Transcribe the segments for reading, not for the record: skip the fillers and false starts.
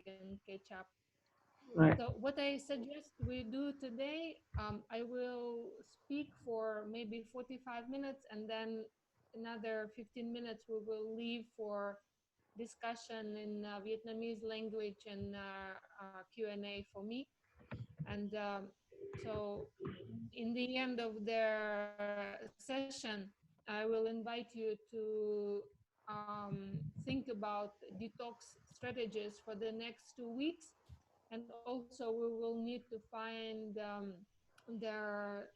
can catch up. Right. So what I suggest we do today, I will speak for maybe 45 minutes, and then another 15 minutes we will leave for discussion in Vietnamese language and Q&A for me. And so in the end of their session, I will invite you to think about detox strategies for the next 2 weeks. And also we will need to find there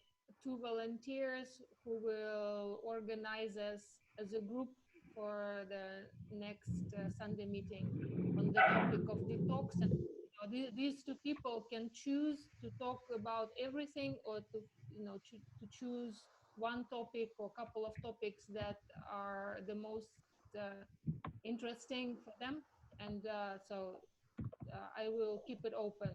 two volunteers who will organize us as a group for the next Sunday meeting on the topic of detox. And these two people can choose to talk about everything, or to to choose one topic or couple of topics that are the most uh, interesting for them. And I will keep it open.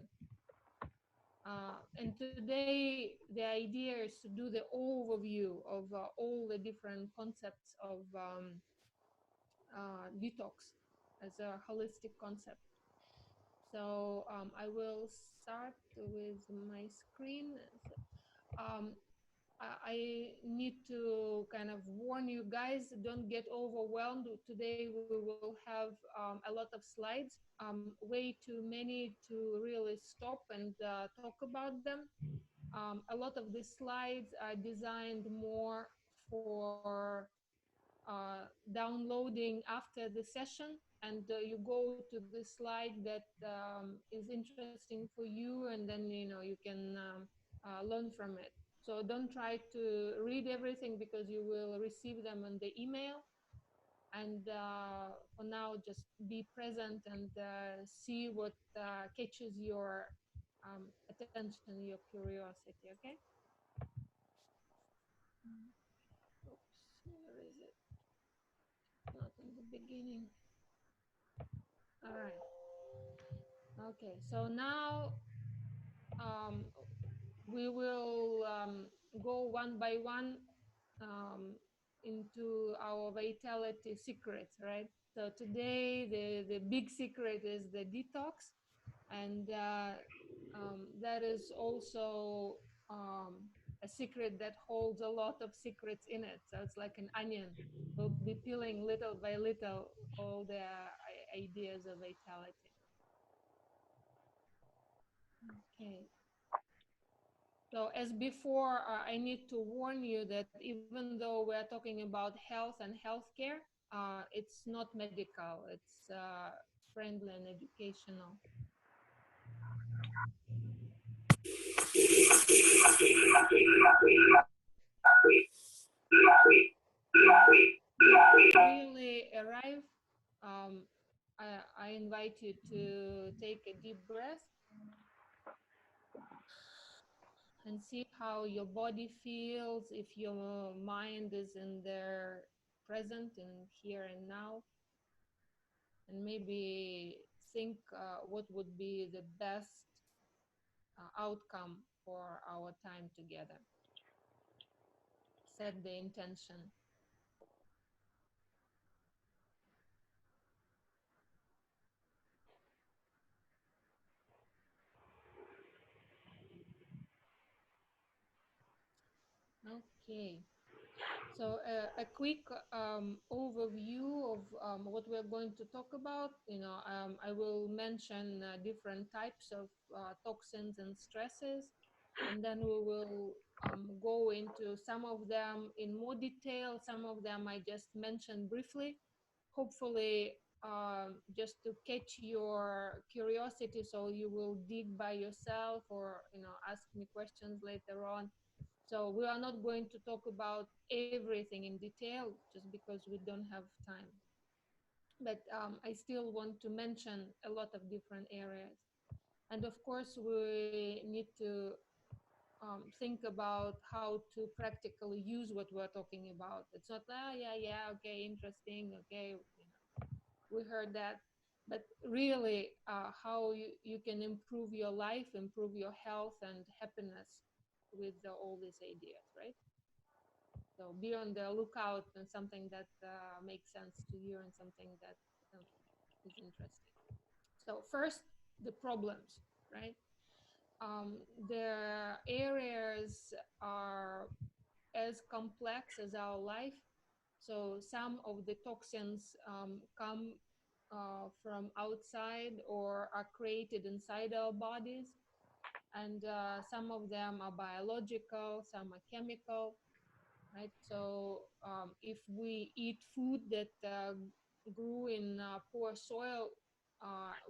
And today, the idea is to do the overview of all the different concepts of detox as a holistic concept. So I will start with my screen. Um, I need to kind of warn you guys, don't get overwhelmed. Today we will have a lot of slides, way too many to really stop and talk about them. A lot of the slides are designed more for downloading after the session, and you go to the slide that is interesting for you, and then you can learn from it. So don't try to read everything, because you will receive them on the email. And for now, just be present and see what catches your attention, your curiosity. Okay. Oops, where is it? Not in the beginning. All right. Okay, so now um, we will go one by one um, into our vitality secrets, right? So today, the big secret is the detox, and that is also a secret that holds a lot of secrets in it. So it's like an onion. We'll be peeling little by little all the ideas of vitality. Okay. So as before, I need to warn you that even though we're talking about health and healthcare, it's not medical. It's friendly and educational. Really arrive, um, I invite you to take a deep breath and see how your body feels, if your mind is in there, present in here and now, and maybe think what would be the best outcome for our time together. Set the intention. Okay. So a quick overview of what we're going to talk about. I will mention different types of toxins and stresses, and then we will go into some of them in more detail. Some of them I just mentioned briefly, hopefully just to catch your curiosity, so you will dig by yourself, or ask me questions later on. So we are not going to talk about everything in detail, just because we don't have time. But I still want to mention a lot of different areas. And of course, we need to think about how to practically use what we're talking about. It's not, yeah, yeah, okay, interesting, okay, we heard that. But really, how you can improve your life, improve your health and happiness with all these ideas, right? So be on the lookout and something that makes sense to you, and something that um, is interesting. So first, the problems, right? The areas are as complex as our life. So some of the toxins come from outside or are created inside our bodies, and some of them are biological, some are chemical, right? So if we eat food that grew in poor soil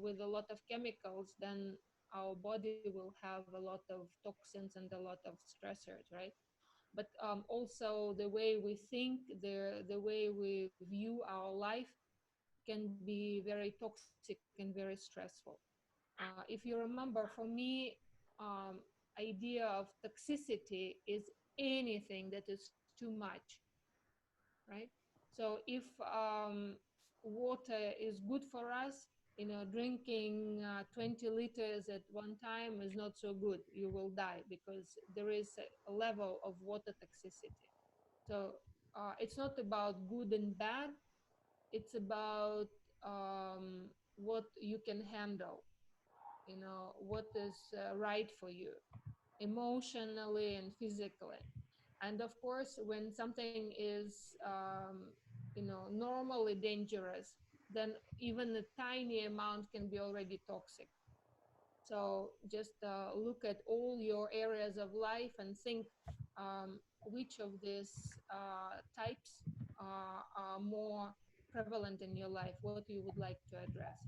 with a lot of chemicals, then our body will have a lot of toxins and a lot of stressors, right? But also the way we think, the way we view our life can be very toxic and very stressful. If you remember, for me, um, idea of toxicity is anything that is too much, right? So if water is good for us, drinking 20 liters at one time is not so good. You will die because there is a level of water toxicity. So it's not about good and bad. It's about what you can handle, what is right for you emotionally and physically. And of course, when something is normally dangerous, then even a tiny amount can be already toxic. So just look at all your areas of life and think which of these types are more prevalent in your life, what you would like to address.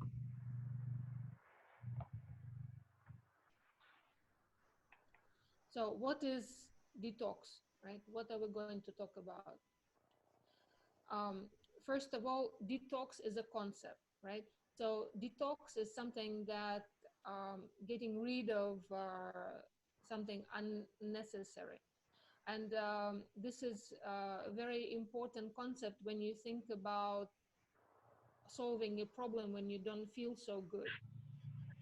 So what is detox, right? What are we going to talk about? um, First of all, detox is a concept, right? So detox is something that getting rid of something unnecessary. And this is a very important concept when you think about solving a problem when you don't feel so good.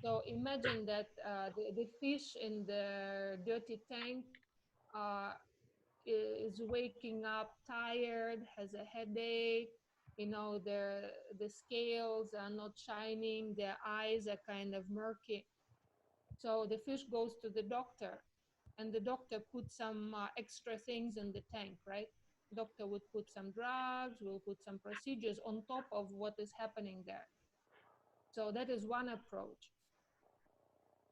So imagine that the fish in the dirty tank uh, is waking up tired, has a headache, the scales are not shining, their eyes are kind of murky. So the fish goes to the doctor, and the doctor puts some extra things in the tank, right? Doctor would put some drugs, will put some procedures on top of what is happening there. So that is one approach.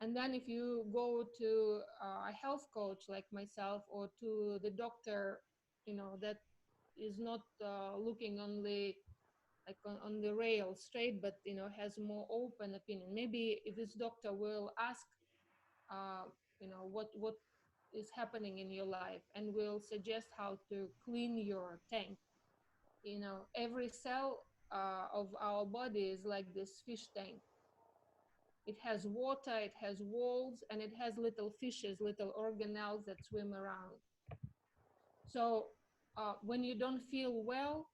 And then if you go to a health coach like myself, or to the doctor, that is not looking only like on the rail straight, but has more open opinion. Maybe if this doctor will ask, uh, what is happening in your life, and will suggest how to clean your tank. Every cell of our body is like this fish tank. It has water, it has walls, and it has little fishes, little organelles that swim around. So when you don't feel well,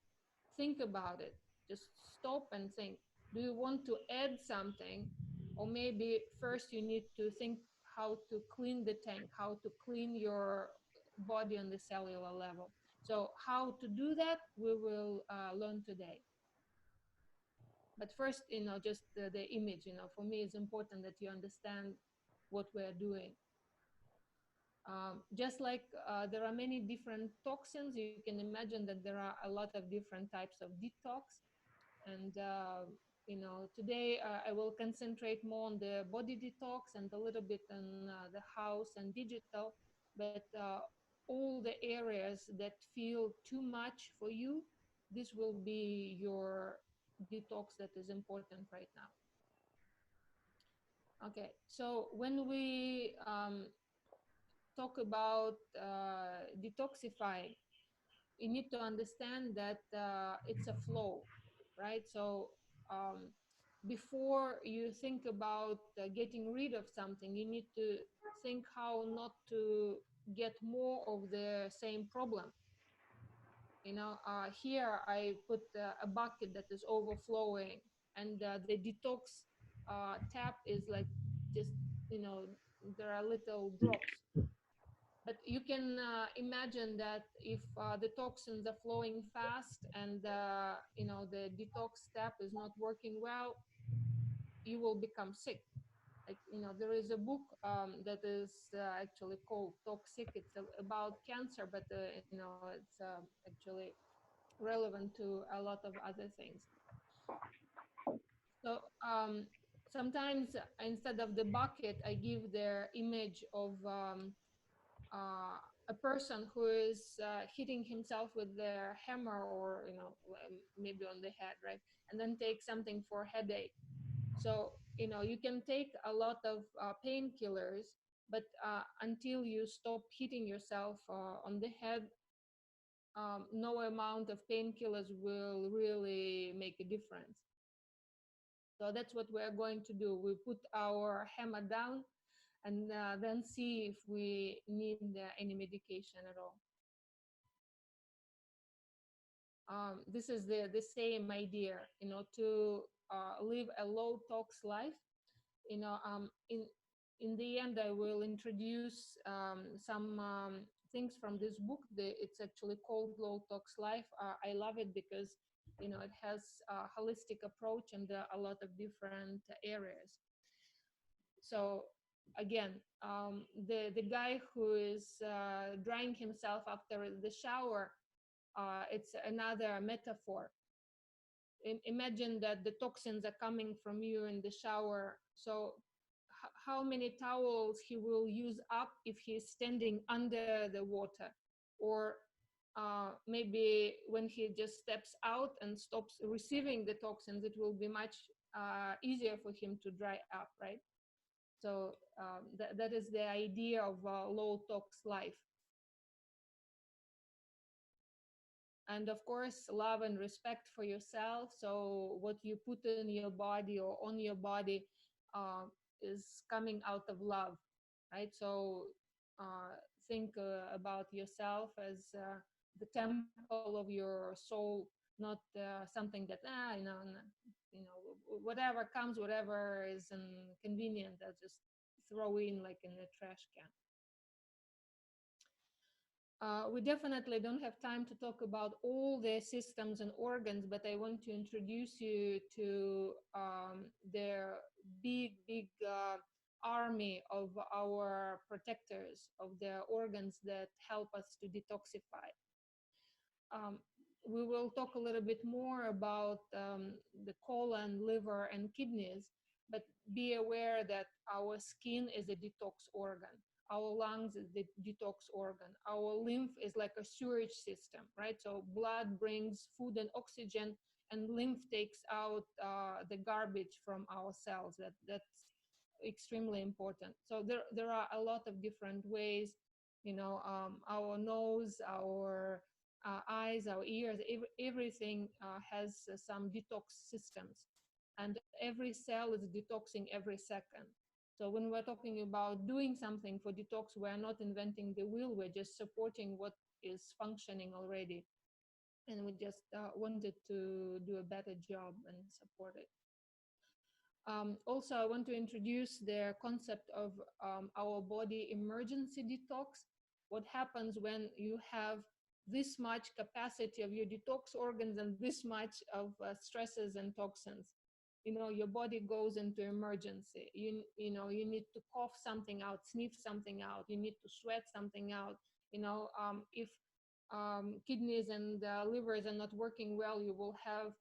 think about it. Just stop and think. Do you want to add something? Or maybe first you need to think how to clean the tank, how to clean your body on the cellular level. So how to do that, we will learn today. But first, just the image, for me, it's important that you understand what we're doing. Just like there are many different toxins, you can imagine that there are a lot of different types of detox. And, today I will concentrate more on the body detox and a little bit on the house and digital. But all the areas that feel too much for you, this will be your detox that is important right now. Okay, so when we talk about detoxifying, you need to understand that it's a flow, right? So um, before you think about getting rid of something, you need to think how not to get more of the same problem. Here I put a bucket that is overflowing, and the detox tap is like just, you know, there are little drops. But you can imagine that if the toxins are flowing fast, and the detox step is not working well, you will become sick. Like, there is a book that is actually called Toxic. It's about cancer, but it's actually relevant to a lot of other things. So sometimes instead of the bucket, I give their image of a person who is hitting himself with their hammer, or maybe on the head, right? And then take something for headache. So you can take a lot of painkillers, but until you stop hitting yourself on the head, no amount of painkillers will really make a difference. So that's what we're going to do. We put our hammer down, and then see if we need any medication at all. This is the same idea, to live a low tox life. In the end, I will introduce some things from this book. It's actually called Low Tox Life. I love it because it has a holistic approach and a lot of different areas. So again, the guy who is drying himself after the shower, it's another metaphor. Imagine that the toxins are coming from you in the shower. So how many towels he will use up if he's standing under the water, or maybe when he just steps out and stops receiving the toxins, it will be much easier for him to dry up, right? So that is the idea of low tox life. And of course, love and respect for yourself. So what you put in your body or on your body is coming out of love, right? So uh, think about yourself as the temple of your soul, not something that whatever comes, whatever is inconvenient, I just throw in like in the trash can. We definitely don't have time to talk about all the systems and organs, but I want to introduce you to the big army of our protectors of the organs that help us to detoxify. Um, we will talk a little bit more about the colon, liver, and kidneys, but be aware that our skin is a detox organ. Our lungs is the detox organ. Our lymph is like a sewage system, right? So blood brings food and oxygen, and lymph takes out the garbage from our cells. That's extremely important. So there are a lot of different ways, our nose, our eyes, our ears, everything has some detox systems, and every cell is detoxing every second. So when we're talking about doing something for detox, we're not inventing the wheel, we're just supporting what is functioning already. And we just wanted to do a better job and support it. Also, I want to introduce the concept of our body emergency detox. What happens when you have this much capacity of your detox organs and this much of stresses and toxins? Your body goes into emergency. You need to cough something out, sniff something out. You need to sweat something out. If kidneys and livers are not working well, you will have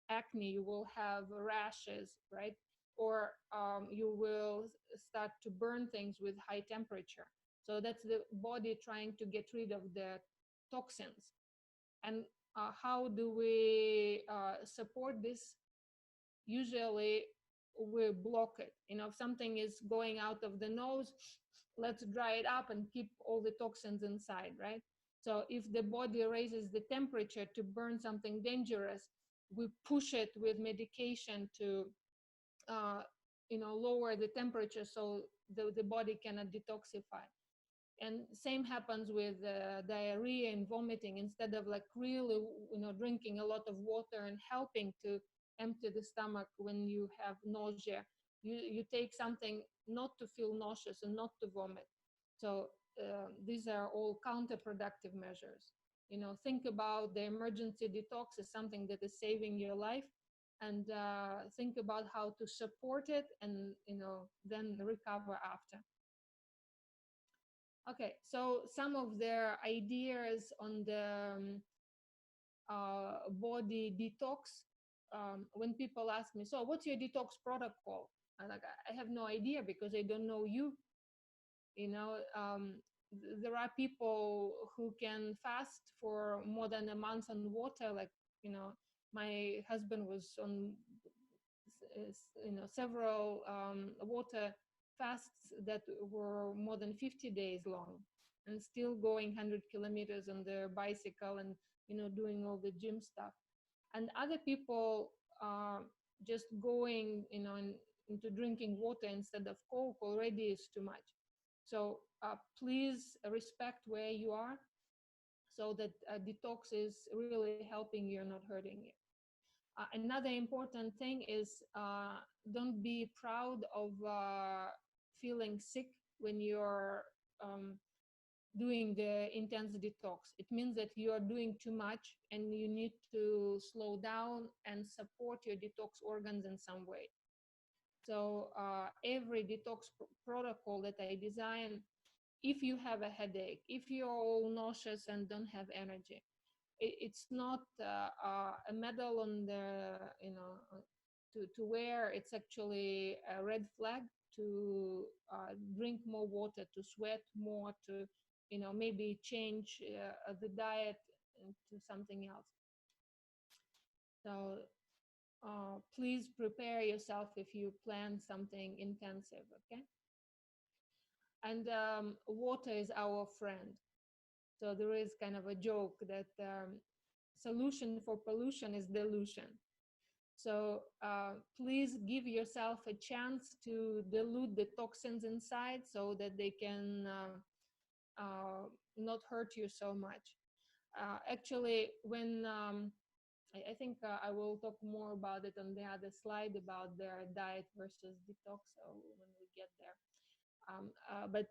acne, you will have rashes, right? Or you will start to burn things with high temperature. So that's the body trying to get rid of the toxins. And how do we support this? Usually we block it. If something is going out of the nose, let's dry it up and keep all the toxins inside, right? So if the body raises the temperature to burn something dangerous, we push it with medication to lower the temperature so the body cannot detoxify. And same happens with diarrhea and vomiting. Instead of like really drinking a lot of water and helping to empty the stomach when you have nausea, you take something not to feel nauseous and not to vomit. So these are all counterproductive measures. Think about the emergency detox as something that is saving your life. and think about how to support it, and then recover after. Okay, so some of their ideas on the body detox. When people ask me, so what's your detox protocol? I'm like, I have no idea because I don't know you. You know, there are people who can fast for more than a month on water. Like, my husband was on several water fasts that were more than 50 days long, and still going 100 kilometers on their bicycle, and doing all the gym stuff. And other people are just going into drinking water instead of Coke already is too much. So please respect where you are, so that detox is really helping you, not hurting you. Another important thing is, don't be proud of feeling sick when you're doing the intense detox. It means that you are doing too much and you need to slow down and support your detox organs in some way. So every detox protocol that I design, if you have a headache, if you're all nauseous and don't have energy, it's not a medal on the to wear. It's actually a red flag to drink more water, to sweat more, to maybe change the diet to something else. So please prepare yourself if you plan something intensive. Okay. And water is our friend. So there is kind of a joke that solution for pollution is dilution. So please give yourself a chance to dilute the toxins inside so that they can not hurt you so much. Actually, when I think I will talk more about it on the other slide about their diet versus detox, so when we get there. But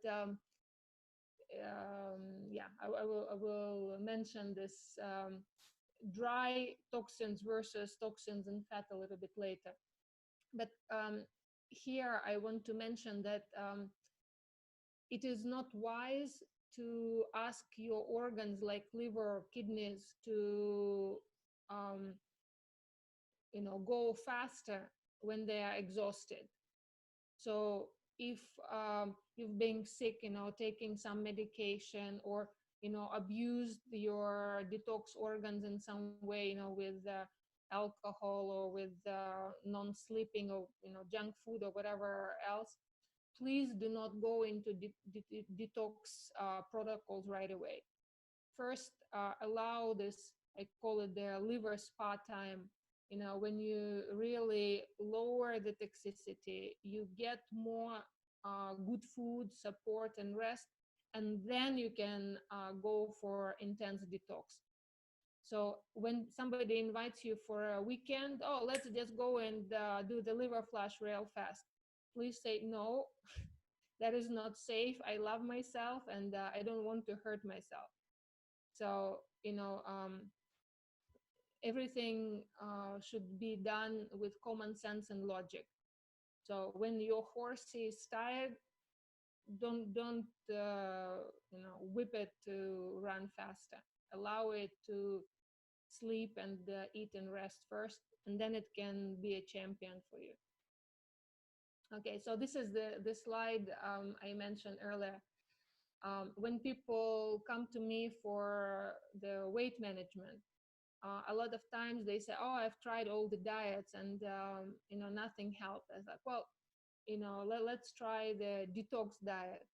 yeah, I will mention this dry toxins versus toxins and fat a little bit later. But here I want to mention that it is not wise to ask your organs like liver or kidneys to um, go faster when they are exhausted. So if you've been sick, taking some medication, or abused your detox organs in some way, with alcohol or with non-sleeping, or junk food or whatever else, please do not go into detox protocols right away. First, allow this, I call it the liver spa time. When you really lower the toxicity, you get more good food, support, and rest, and then you can go for intense detox. So when somebody invites you for a weekend, oh, let's just go and do the liver flash real fast, please say no. That is not safe. I love myself, and I don't want to hurt myself. So everything should be done with common sense and logic. So when your horse is tired, don't whip it to run faster. Allow it to sleep and eat and rest first, and then it can be a champion for you. Okay, so this is the slide I mentioned earlier. When people come to me for the weight management, a lot of times they say, oh, I've tried all the diets and nothing helped. I was like, well, let's try the detox diet,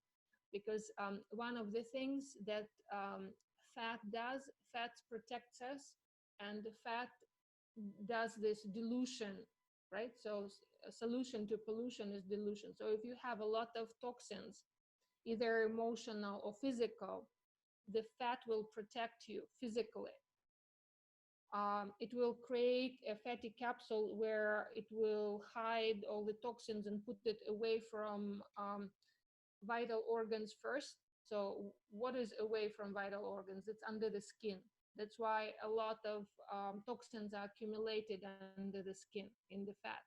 because one of the things that fat protects us, and the fat does this dilution, right? So a solution to pollution is dilution. So if you have a lot of toxins, either emotional or physical, the fat will protect you physically. It will create a fatty capsule where it will hide all the toxins and put it away from vital organs first. So what is away from vital organs? It's under the skin. That's why a lot of toxins are accumulated under the skin, in the fat.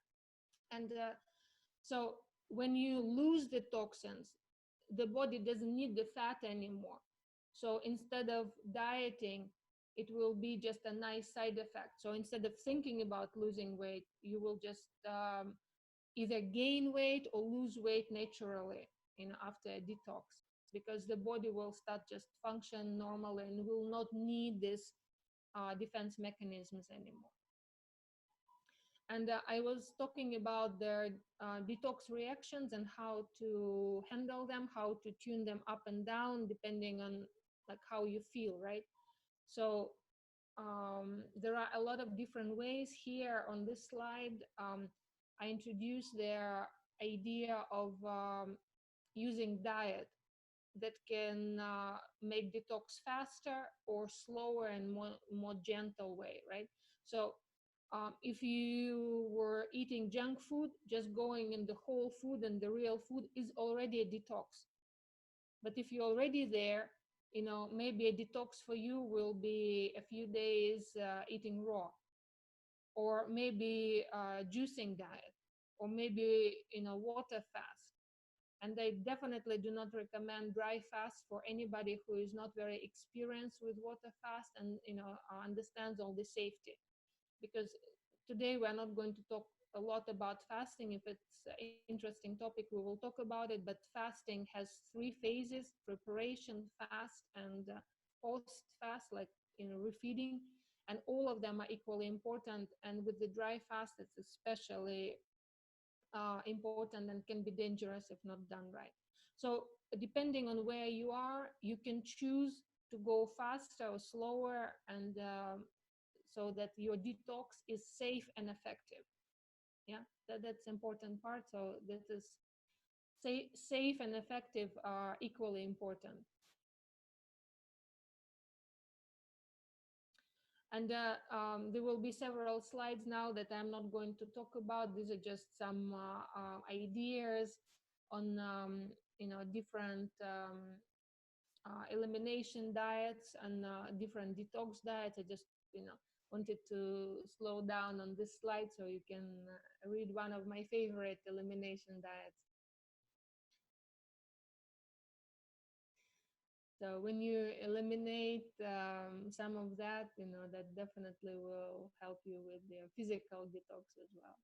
And so when you lose the toxins, the body doesn't need the fat anymore. So instead of dieting, it will be just a nice side effect. So instead of thinking about losing weight, you will just either gain weight or lose weight naturally, after a detox, because the body will start just function normally and will not need this defense mechanisms anymore. And I was talking about the detox reactions and how to handle them, how to tune them up and down depending on like how you feel, right? So there are a lot of different ways here on this slide. I introduced the idea of using diet that can make detox faster or slower and more gentle way, right? So if you were eating junk food, just going in the whole food and the real food is already a detox. But if you're already there, maybe a detox for you will be a few days eating raw, or maybe juicing diet, or maybe water fast. And I definitely do not recommend dry fast for anybody who is not very experienced with water fast and understands all the safety, because today we're not going to talk a lot about fasting. If it's an interesting topic, we will talk about it. But fasting has three phases: preparation fast and post fast, like refeeding, and all of them are equally important. And with the dry fast, it's especially important and can be dangerous if not done right. So depending on where you are, you can choose to go faster or slower, and so that your detox is safe and effective. Yeah, that's important part. So that is safe and effective are equally important. And there will be several slides now that I'm not going to talk about. These are just some ideas on different elimination diets and different detox diets. I just wanted to slow down on this slide so you can read one of my favorite elimination diets. So when you eliminate some of that, that definitely will help you with the physical detox as well.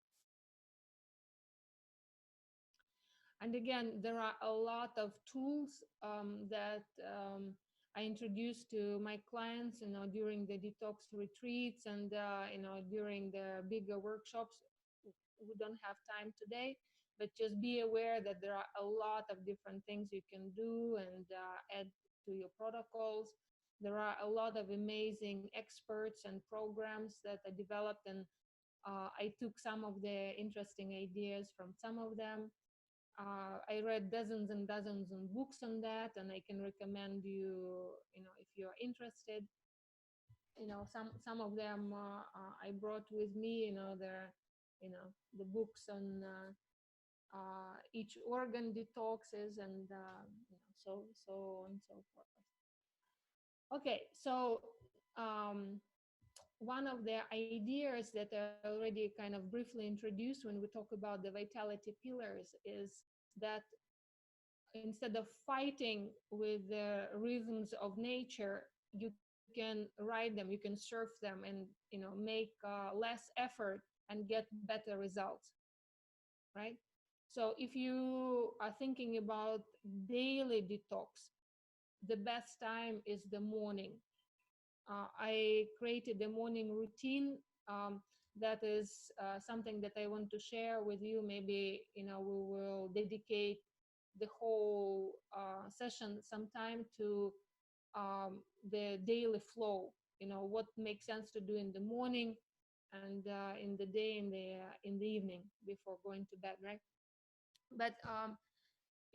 And again, there are a lot of tools that I introduced to my clients, during the detox retreats and during the bigger workshops. We don't have time today, but just be aware that there are a lot of different things you can do and add to your protocols. There are a lot of amazing experts and programs that are developed, and I took some of the interesting ideas from some of them. I read dozens and dozens of books on that, and I can recommend you, if you're interested. Some of them I brought with me. The books on each organ detoxes, and so on and so forth. Okay, so um, one of the ideas that I already kind of briefly introduced when we talk about the vitality pillars is that instead of fighting with the rhythms of nature, you can ride them, you can surf them, and make less effort and get better results, right? So if you are thinking about daily detox, the best time is the morning. I created a morning routine that is something that I want to share with you. Maybe we will dedicate the whole session sometime to the daily flow. What makes sense to do in the morning and in the day, in the evening before going to bed, right? But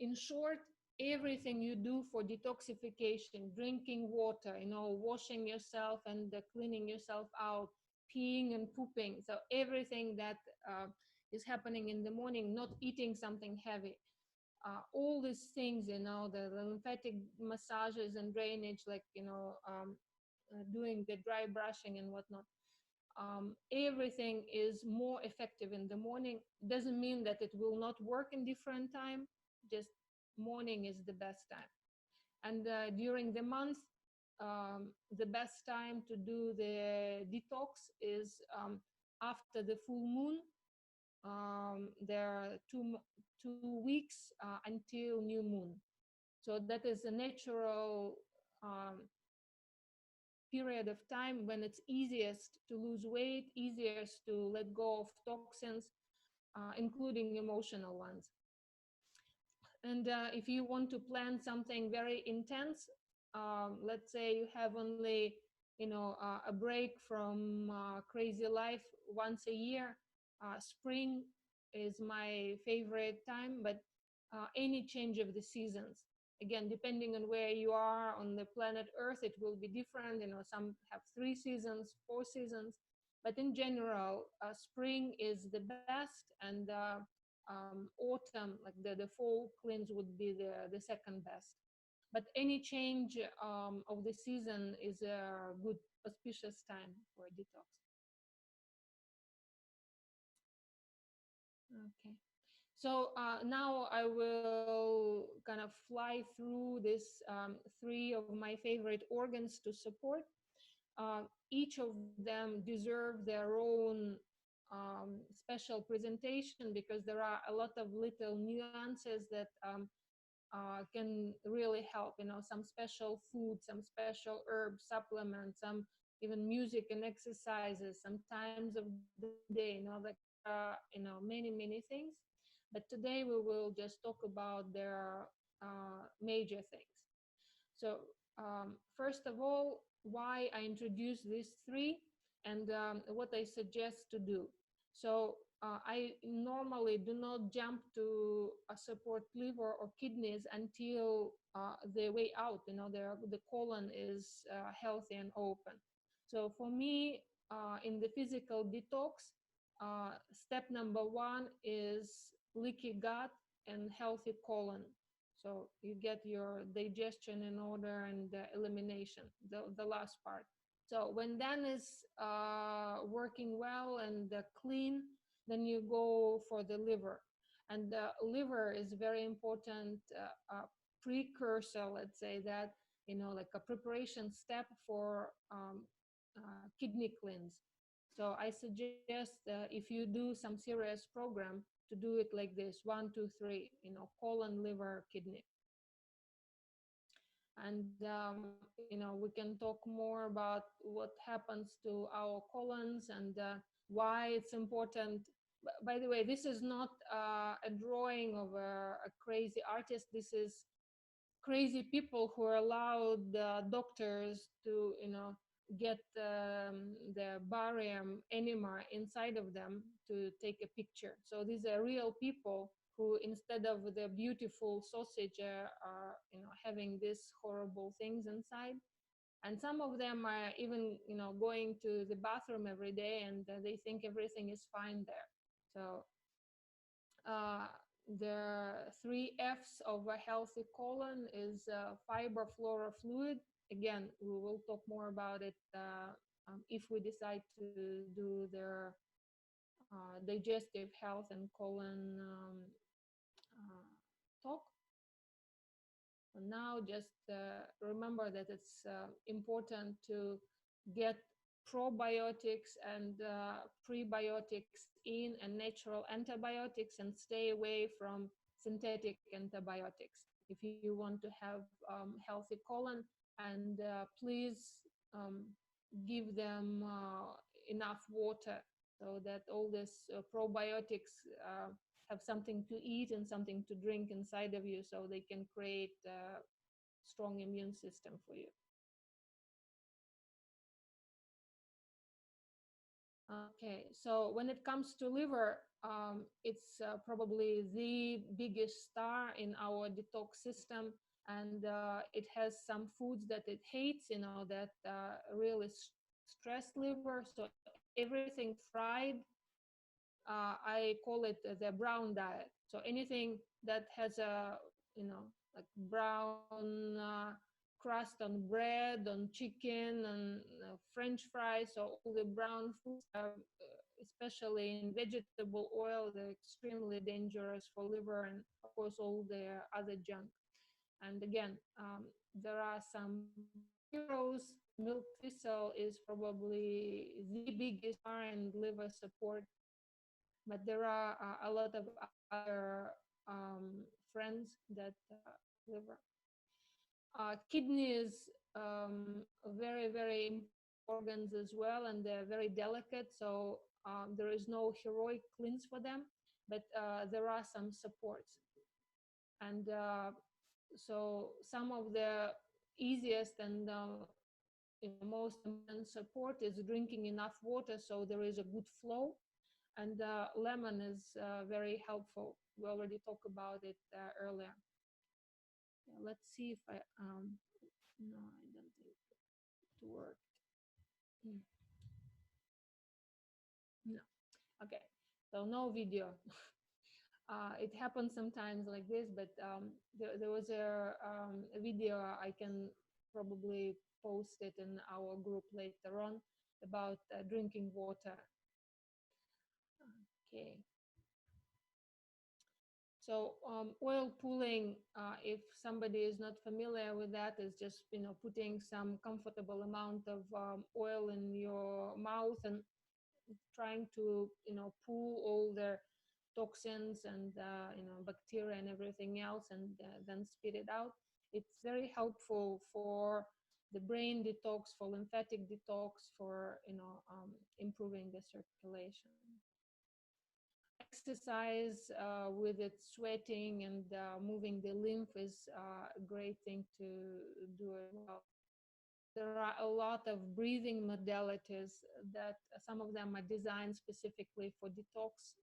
in short, everything you do for detoxification, drinking water, washing yourself and cleaning yourself out, peeing and pooping, so everything that is happening in the morning, not eating something heavy, all these things, the lymphatic massages and drainage, like doing the dry brushing and whatnot. Everything is more effective in the morning. Doesn't mean that it will not work in different time, just morning is the best time. And during the month, the best time to do the detox is after the full moon. There are 2 weeks until new moon. So that is a natural um, period of time when it's easiest to lose weight, easiest to let go of toxins, including emotional ones. And if you want to plan something very intense, let's say you have only, a break from crazy life once a year. Spring is my favorite time, but any change of the seasons, again, depending on where you are on the planet Earth, it will be different. Some have 3 seasons, 4 seasons, but in general, spring is the best, and autumn, like the fall cleanse, would be the second best. But any change of the season is a good auspicious time for a detox. Okay. So now I will kind of fly through this 3 of my favorite organs to support. Each of them deserve their own special presentation, because there are a lot of little nuances that can really help. Some special food, some special herb supplements, some even music and exercises, some times of the day. Many things. But today we will just talk about their major things. So first of all, why I introduce these 3, and what I suggest to do. So I normally do not jump to support liver or kidneys until the way out, the colon is healthy and open. So for me, in the physical detox, step number 1 is leaky gut and healthy colon. So you get your digestion in order and the elimination, the last part. So when that is working well and clean, then you go for the liver. And the liver is very important precursor, let's say that, like a preparation step for kidney cleanse. So I suggest if you do some serious program, to do it like this: 1, 2, 3, colon, liver, kidney. And we can talk more about what happens to our colons and why it's important. By the way, this is not a drawing of a crazy artist. This is crazy people who allowed doctors to get the barium enema inside of them to take a picture. So these are real people who, instead of the beautiful sausage, are having these horrible things inside. And some of them are even going to the bathroom every day, and they think everything is fine there. So uh, the 3 F's of a healthy colon is fiber, flora, fluid. Again, we will talk more about it if we decide to do their digestive health and colon talk. And now just remember that it's important to get probiotics and prebiotics in, and natural antibiotics, and stay away from synthetic antibiotics if you want to have healthy colon. And please give them enough water, so that all these probiotics have something to eat and something to drink inside of you, so they can create a strong immune system for you. Okay, so when it comes to liver, it's probably the biggest star in our detox system, and it has some foods that it hates, that really stress liver. So everything fried, I call it the brown diet. So anything that has a, like brown crust on bread, on chicken, and French fries. So all the brown foods, especially in vegetable oil, they're extremely dangerous for liver and, of course, all the other junk. And again, there are some heroes. Milk thistle is probably the biggest and liver support, but there are a lot of other friends that liver. Kidneys, very, very important organs as well, and they're very delicate. So there is no heroic cleanse for them, but there are some supports. And so some of the easiest and most important support is drinking enough water so there is a good flow. And lemon is very helpful. We already talked about it earlier. Yeah, let's see if I no, I don't think it worked. Mm, no. Okay, so no video. It happens sometimes like this, but there was a video. I can probably post it in our group later on about drinking water. Okay. So oil pulling, if somebody is not familiar with that, is just putting some comfortable amount of oil in your mouth and trying to pull all the toxins and bacteria and everything else, and then spit it out. It's very helpful for the brain detox, for lymphatic detox, for improving the circulation. Exercise with its sweating and moving the lymph is a great thing to do as well. There are a lot of breathing modalities that some of them are designed specifically for detox.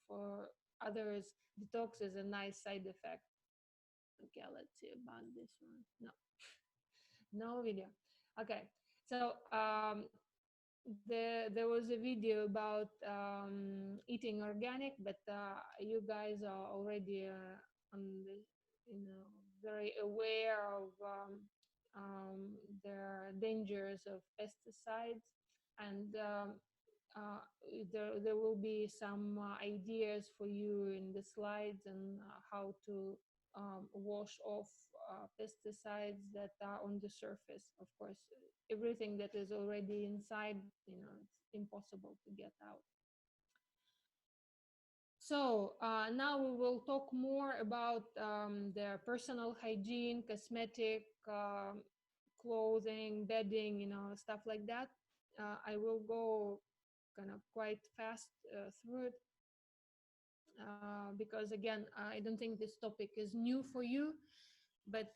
For others, detox is a nice side effect. Okay, let's see about this one. No, no video. Okay, so there was a video about eating organic, but you guys are already on the, very aware of the dangers of pesticides, and uh, there will be some ideas for you in the slides and how to wash off pesticides that are on the surface. Of course, everything that is already inside, it's impossible to get out. So now we will talk more about the personal hygiene, cosmetic, clothing, bedding, stuff like that. I will go kind of quite fast through it because, again, I don't think this topic is new for you, but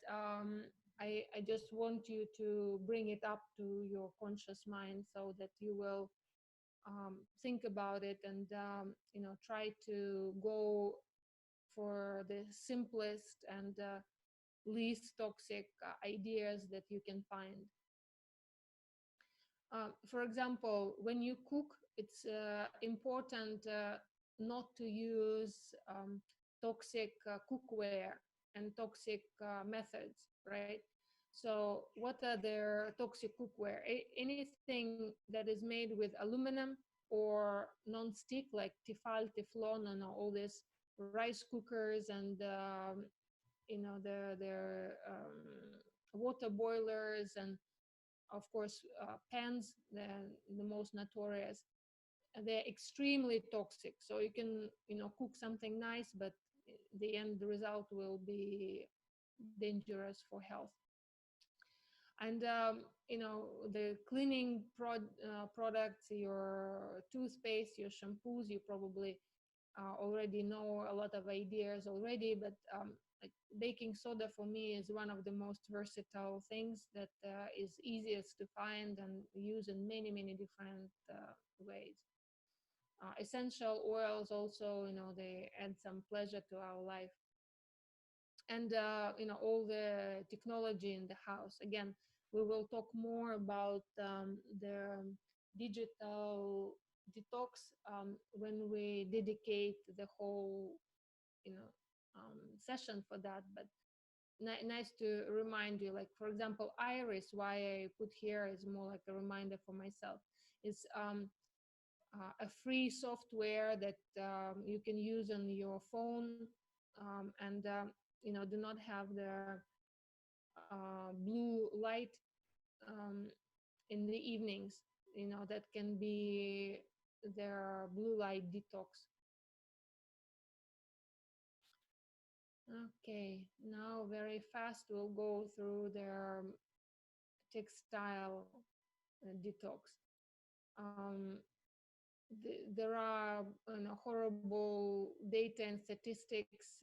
I just want you to bring it up to your conscious mind so that you will think about it and try to go for the simplest and least toxic ideas that you can find. For example, when you cook, it's important not to use toxic cookware and toxic methods, right? So what are their toxic cookware? Anything that is made with aluminum or non-stick, like Tefal, Teflon, and all these rice cookers and water boilers, and of course pans, the most notorious. They're extremely toxic, so you can cook something nice, but the end result will be dangerous for health. And the cleaning products, your toothpaste, your shampoos, you probably already know a lot of ideas already, but like baking soda for me is one of the most versatile things that is easiest to find and use in many, many different ways. Essential oils also, they add some pleasure to our life. And all the technology in the house. Again, we will talk more about the digital detox when we dedicate the whole session for that. But nice to remind you. Like for example, iris, why I put here is more like a reminder for myself. Is a free software that you can use on your phone, and do not have the blue light um, in the evenings. That can be their blue light detox. Okay, now very fast we'll go through their textile detox. Um, there are horrible data and statistics,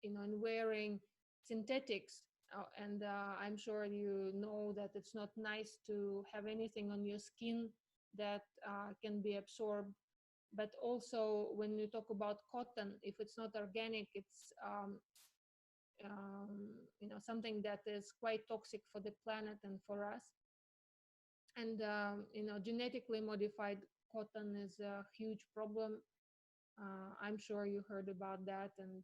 in wearing synthetics. And I'm sure you know that it's not nice to have anything on your skin that can be absorbed. But also, when you talk about cotton, if it's not organic, it's something that is quite toxic for the planet and for us. And genetically modified cotton is a huge problem. I'm sure you heard about that, and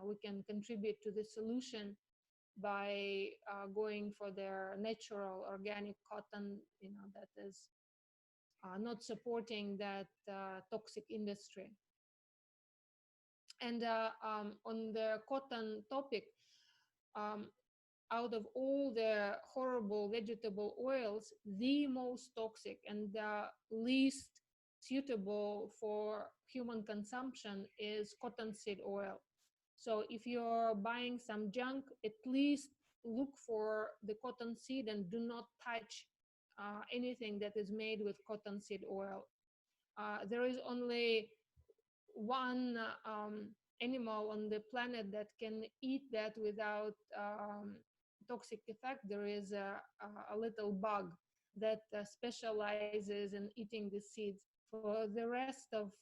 we can contribute to the solution by going for their natural organic cotton, that is not supporting that toxic industry. And on the cotton topic, um, out of all the horrible vegetable oils, the most toxic and the least suitable for human consumption is cottonseed oil. So if you're buying some junk, at least look for the cottonseed and do not touch anything that is made with cottonseed oil. There is only one animal on the planet that can eat that without toxic effect. There is a little bug that specializes in eating the seeds. For the rest of